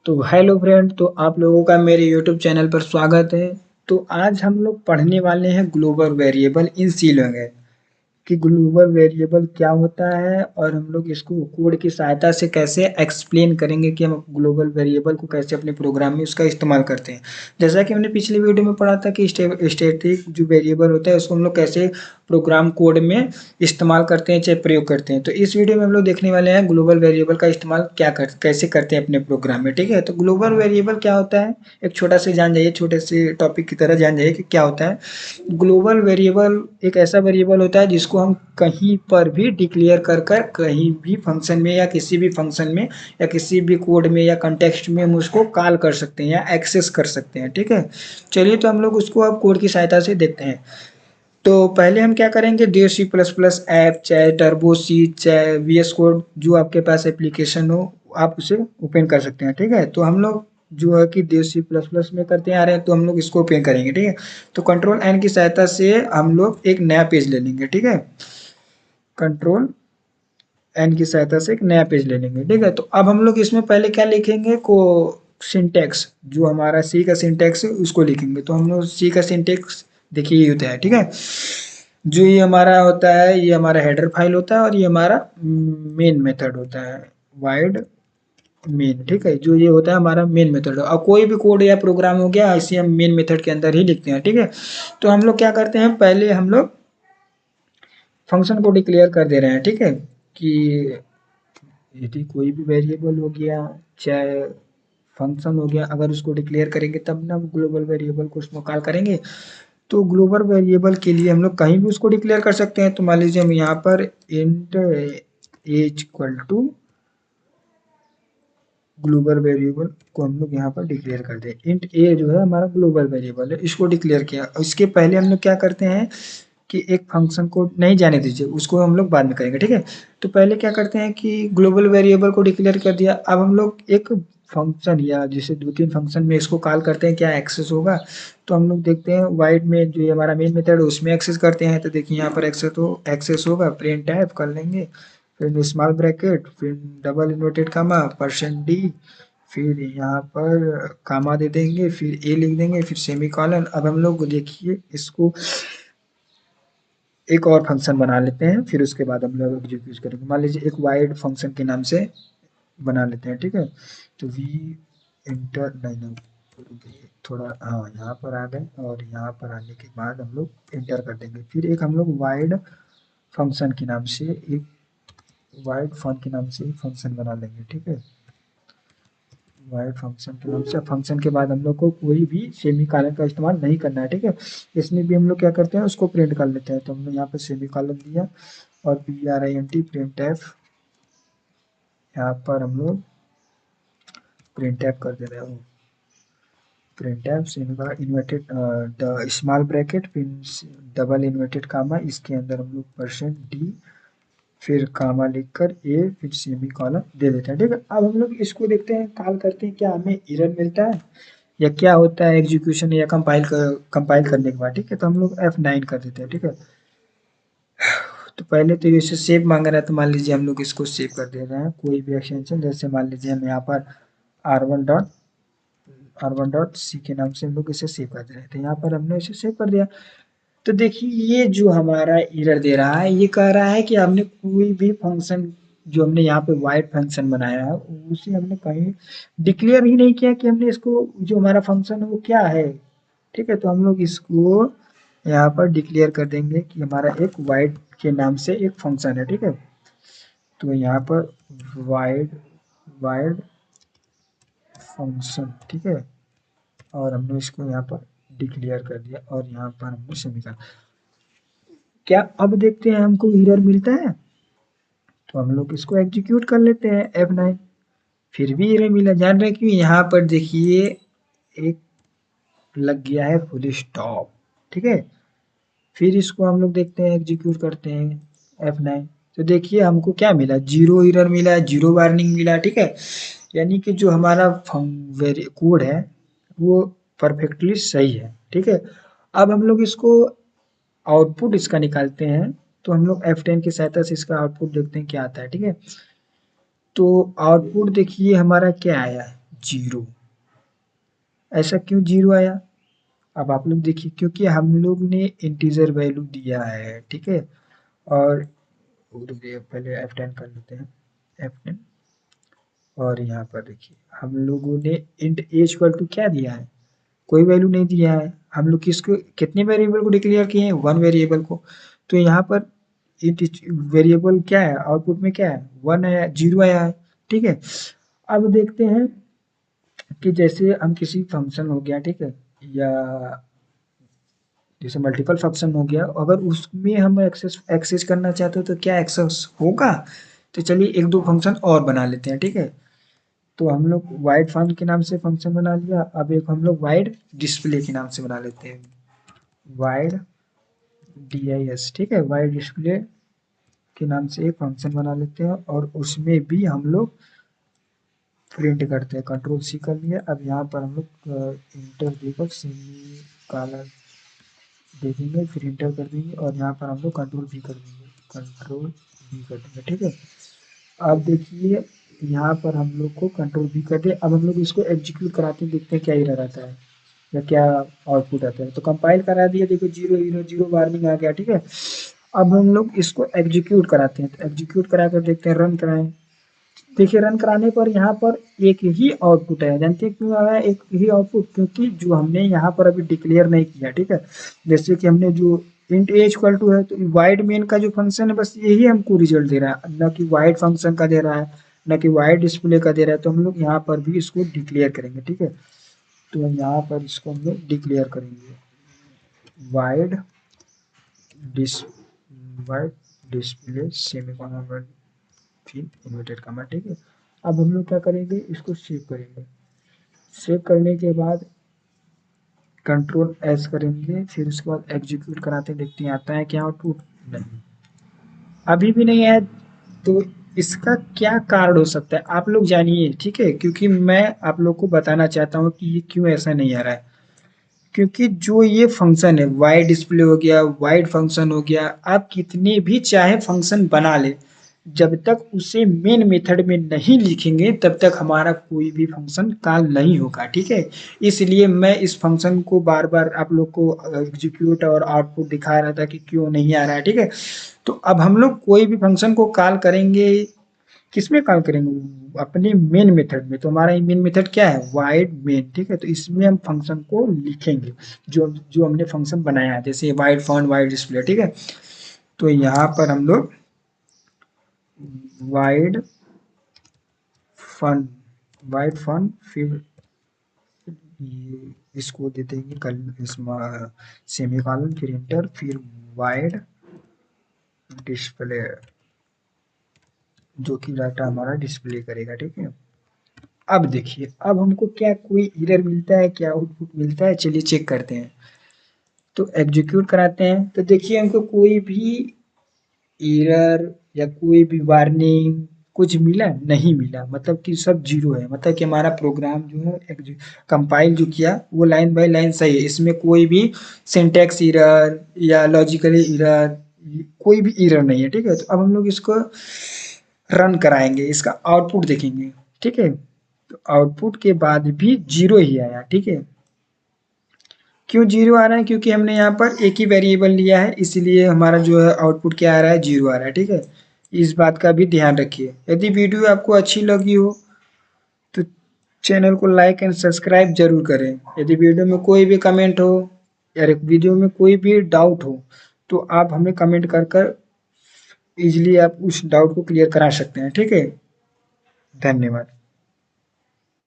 तो hello friend, तो आप लोगों का मेरे यूट्यूब चैनल पर स्वागत है। तो आज हम लोग पढ़ने वाले हैं global variable in C language कि ग्लोबल वेरिएबल क्या होता है और हम लोग इसको कोड की सहायता से कैसे एक्सप्लेन करेंगे कि हम ग्लोबल वेरिएबल को कैसे अपने प्रोग्राम में उसका इस्तेमाल करते हैं। जैसा कि हमने पिछली वीडियो में पढ़ा था कि स्टैटिक जो वेरिएबल होता है उसको हम लोग कैसे प्रोग्राम कोड में इस्तेमाल करते हैं चाहे प्रयोग करते हैं। तो इस वीडियो में हम लोग देखने वाले हैं ग्लोबल वेरिएबल का इस्तेमाल कैसे करते हैं अपने प्रोग्राम में। ठीक है, तो ग्लोबल वेरिएबल क्या होता है, एक छोटा से जान जाइए, छोटे से टॉपिक की तरह जान जाइए कि क्या होता है। ग्लोबल वेरिएबल एक ऐसा वेरिएबल होता है जिसको हम कहीं पर भी डिक्लेयर कर कर कहीं भी फंक्शन में या किसी भी फंक्शन में या किसी भी कोड में या कंटेक्स्ट में हम उसको कॉल कर सकते हैं या एक्सेस कर सकते हैं। ठीक है, चलिए तो हम लोग उसको अब कोड की सहायता से देखते हैं। तो पहले हम क्या करेंगे, D C plus plus app चाहे टर्बो सी चाहे वी एस कोड जो आपके पास एप्लीकेशन हो आप उसे ओपन कर सकते हैं। ठीक है, तो हम लोग जो है कि देश सी प्लस प्लस में करते आ रहे हैं तो हम लोग इसको ओपन करेंगे। ठीक है, तो कंट्रोल एन की सहायता से हम लोग एक नया पेज ले लेंगे। ठीक है, कंट्रोल एन की सहायता से एक नया पेज ले लेंगे। ठीक है, तो अब हम लोग इसमें पहले क्या लिखेंगे को सिंटेक्स, जो हमारा सी का सिंटेक्स है उसको लिखेंगे। तो हम लोग सी का सिंटेक्स देखिए ये होता है। ठीक है, जो ये हमारा होता है ये हमारा हेडर फाइल होता है और ये हमारा मेन मेथड होता है, वाइड मेन। ठीक है, जो ये होता है हमारा मेन मेथड। और कोई भी कोड या प्रोग्राम हो गया इसे हम मेन मेथड के अंदर ही लिखते हैं। ठीक है, तो हम लोग क्या करते हैं, पहले हम लोग फंक्शन को डिक्लेयर कर दे रहे हैं। ठीक है, कि यदि कोई भी वेरिएबल हो गया चाहे फंक्शन हो गया, अगर उसको डिक्लेयर करेंगे तब ना हम ग्लोबल वेरिएबल को उसमें कॉल करेंगे। तो ग्लोबल वेरिएबल के लिए हम लोग कहीं भी उसको डिक्लेयर कर सकते हैं। तो मान लीजिए हम यहाँ पर int as equal to global variable को हम लोग यहाँ पर डिक्लेयर कर दें। इंट ए जो है हमारा ग्लोबल वेरिएबल है, इसको डिक्लेयर किया। इसके पहले हम लोग क्या करते हैं कि एक फंक्शन को नहीं जाने दीजिए, उसको हम लोग बाद में करेंगे। ठीक है, तो पहले क्या करते हैं कि ग्लोबल वेरिएबल को डिक्लेयर कर दिया। अब हम लोग एक फंक्शन या जैसे दो तीन फंक्शन में इसको कॉल करते हैं, क्या एक्सेस होगा। तो हम लोग देखते हैं वाइड में जो ये हमारा मेन मेथड है उसमें एक्सेस करते हैं। तो देखिए यहाँ पर एक्सेस होगा, प्रिंट टाइप कर लेंगे, फिर स्मॉल ब्रैकेट, फिर डबल इन्वर्टेड कामा %d, फिर यहाँ पर कामा दे देंगे, फिर ए लिख देंगे, फिर सेमी कॉलन। अब हम लोग देखिए इसको एक और फंक्शन बना लेते हैं, फिर उसके बाद हम लोग एग्जीक्यूट करेंगे। मान लीजिए एक वाइड फंक्शन के नाम से बना लेते हैं। ठीक है, तो वी इंटर नहीं नहीं रुकिए, थोड़ा हाँ यहाँ पर आ गए और यहाँ पर आने के बाद हम लोग इंटर कर देंगे। फिर एक हम लोग वाइड फंक्शन के नाम से एक वाइड फन के नाम से एक फंक्शन बना लेंगे। ठीक है, वाइड फंक्शन के नाम से फंक्शन के बाद हम लोग को कोई भी सेमी कॉलन का इस्तेमाल नहीं करना है। ठीक है, इसमें भी हम लोग क्या करते हैं उसको प्रिंट कर लेते हैं। तो हमने यहाँ पर सेमी कॉलन दिया और print प्रिंट एफ, यहाँ पर हम लोग प्रिंट एफ कर दे रहे हैं। Print F semi colon inverted small bracket फिर डबल इन्वर्टेड कामा, इसके अंदर हम लोग %d फिर कामा लिखकर ए फिर सेमी कॉलन दे देते हैं। ठीक है, अब हम लोग इसको देखते हैं, कॉल करते हैं, क्या हमें एरर मिलता है या क्या होता है एग्जीक्यूशन या कंपाइल करने के बाद। ठीक है, तो हम लोग F9 कर देते हैं। ठीक है, तो पहले तो इसे सेव मांग रहा है, तो मान लीजिए हम लोग इसको सेव कर दे रहे हैं कोई भी एक्सटेंशन। जैसे मान लीजिए हम यहाँ पर r1.c के नाम से हम लोग इसे सेव कर दे रहे हैं। तो यहाँ पर हमने इसे सेव कर दिया। तो देखिए ये जो हमारा एरर दे रहा है ये कह रहा है कि हमने कोई भी फंक्शन जो हमने यहाँ पे वाइड फंक्शन बनाया है उसे हमने कहीं डिक्लेयर ही नहीं किया कि हमने इसको जो हमारा फंक्शन है वो क्या है। ठीक है, तो हम लोग इसको यहाँ पर डिक्लेयर कर देंगे कि हमारा एक वाइड के नाम से एक फंक्शन है। ठीक है, तो यहाँ पर वाइड वाइड फंक्शन। ठीक है, और हमने इसको यहाँ पर डिक्लेयर कर दिया और यहाँ पर हमने सेमीकोलन। क्या अब देखते हैं हमको एरर मिलता है, तो हम लोग इसको एग्जीक्यूट कर लेते हैं F9, फिर भी एरर मिला। जान रहे क्यों, यहाँ पर देखिए एक लग गया है फुल स्टॉप। ठीक है, फिर इसको हम लोग देखते हैं, एग्जीक्यूट करते हैं F9, तो देखिए हमको क्या मिला, जीरो एरर मिला, जीरो वार्निंग मिला। ठीक है, यानी कि जो हमारा कोड है वो परफेक्टली सही है। ठीक है, अब हम लोग इसको आउटपुट इसका निकालते हैं। तो हम लोग F10 की सहायता से इसका आउटपुट देखते हैं क्या आता है। ठीक है, तो आउटपुट देखिए हमारा क्या आया है, जीरो। ऐसा क्यों जीरो आया? अब आप लोग देखिए, क्योंकि हम लोग ने इंटीजर वैल्यू दिया है, ठीक है। और रुकिए, पहले F10 कर लेते हैं, F10। और यहाँ पर देखिए हम लोगों ने इंट a इक्वल टू क्या दिया है, कोई वैल्यू नहीं दिया है। हम लोग किसको, कितने वेरिएबल को डिक्लेयर किए हैं, वन वेरिएबल को। तो यहाँ पर इंट वेरिएबल क्या है, आउटपुट में क्या है, वन आया, जीरो आया है, ठीक है। अब देखते हैं कि जैसे हम किसी फंक्शन हो गया, ठीक है, या जैसे मल्टीपल फंक्शन हो गया, अगर उसमें हम एक्सेस एक्सेस करना चाहते हो तो क्या एक्सेस होगा? तो चलिए एक दो फंक्शन और बना लेते हैं, ठीक है। तो हम लोग वाइड फन के नाम से फंक्शन बना लिया। अब एक हम लोग वाइड डिस्प्ले के नाम से बना लेते हैं, वाइड DIS, ठीक है। वाइड डिस्प्ले के नाम से एक फंक्शन बना लेते हैं और उसमें भी हम लोग प्रिंट करते हैं। कंट्रोल C कर लिया। अब यहाँ पर हम लोग इंटर देकर सेमी कॉलन देखेंगे, फिर इंटर कर देंगे और यहाँ पर हम लोग कंट्रोल V कर देंगे, कंट्रोल V कर देंगे, ठीक है। अब देखिए यहाँ पर हम लोग को कंट्रोल V कर दे। अब हम लोग इसको एग्जीक्यूट कराते हैं, देखते हैं क्या एरर आता है या क्या आउटपुट आता है। तो कंपाइल करा दिया, देखो 0 0 0 वार्निंग आ गया, ठीक है। अब हम लोग इसको एग्जीक्यूट कराते हैं, तो एग्जीक्यूट करा कर देखते हैं, रन कराएं। देखिए रन कराने पर यहाँ पर एक ही आउटपुट है, जानते हैं क्यों आया एक ही आउटपुट? क्योंकि जो हमने यहाँ पर अभी डिक्लेयर नहीं किया, ठीक है। जैसे कि हमने जो इंट a इक्वल टू है, तो वाइड मेन का जो फंक्शन है बस यही हमको रिजल्ट दे रहा है, न कि वाइड फंक्शन का दे रहा है, न कि वाइड डिस्प्ले का दे रहा है। तो हम लोग यहाँ पर भी इसको डिक्लेयर करेंगे, ठीक है। तो यहाँ पर इसको हम लोग डिक्लेयर करेंगे, void dis void display semicolon फिर इन्वर्टेड कॉमा, ठीक है। अब हम लोग क्या करेंगे, इसको सेव करेंगे। सेव करने के बाद कंट्रोल S करेंगे, फिर उसके बाद एग्जीक्यूट कराते देखते हैं आता है क्या आउटपुट। नहीं, अभी भी नहीं आया। तो इसका क्या कारण हो सकता है आप लोग जानिए, ठीक है। क्योंकि मैं आप लोग को बताना चाहता हूँ कि ये क्यों ऐसा नहीं आ रहा है। क्योंकि जो ये फंक्शन है, वाइड डिस्प्ले हो गया, वाइड फंक्शन हो गया, आप कितने भी चाहे फंक्शन बना ले, जब तक उसे मेन मेथड में नहीं लिखेंगे तब तक हमारा कोई भी फंक्शन कॉल नहीं होगा, ठीक है। इसलिए मैं इस फंक्शन को बार बार आप लोग को एग्जीक्यूट और आउटपुट दिखा रहा था कि क्यों नहीं आ रहा है, ठीक है। तो अब हम लोग कोई भी फंक्शन को कॉल करेंगे, किसमें कॉल करेंगे, अपने मेन मेथड में। तो हमारा मेन मेथड क्या है, वाइड मेन, ठीक है। तो इसमें हम फंक्शन को लिखेंगे जो जो हमने फंक्शन बनाया है, जैसे वाइड फॉन्ट, वाइड डिस्प्ले, ठीक है। तो यहाँ पर हम लोग वाइड फन, वाइड फन, फिर ये इसको दे देंगे कल इसमें सेमी कॉलन, फिर इंटर, फिर वाइड डिस्प्ले, जो कि डाटा हमारा डिस्प्ले करेगा, ठीक है। अब देखिए, अब हमको क्या कोई एरर मिलता है, क्या आउटपुट मिलता है, चलिए चेक करते हैं। तो एग्जीक्यूट कराते हैं, तो देखिए हमको कोई भी एरर या कोई भी वार्निंग कुछ मिला नहीं मिला, मतलब कि सब जीरो है। मतलब कि हमारा प्रोग्राम जो है कंपाइल जो किया वो लाइन बाय लाइन सही है, इसमें कोई भी सिंटैक्स एरर या लॉजिकली एरर, कोई भी एरर नहीं है, ठीक है। तो अब हम लोग इसको रन कराएंगे, इसका आउटपुट देखेंगे, ठीक है। तो आउटपुट के बाद भी जीरो ही आया, ठीक है। क्यों जीरो आ रहा है? क्योंकि हमने यहाँ पर एक ही वेरिएबल लिया है, इसलिए हमारा जो है आउटपुट क्या आ रहा है, जीरो आ रहा है, ठीक है। इस बात का भी ध्यान रखिए। यदि वीडियो आपको अच्छी लगी हो तो चैनल को लाइक एंड सब्सक्राइब जरूर करें। यदि वीडियो में कोई भी कमेंट हो या वीडियो में कोई भी डाउट हो तो आप हमें कमेंट कर कर इजीली आप उस डाउट को क्लियर करा सकते हैं, ठीक है। धन्यवाद।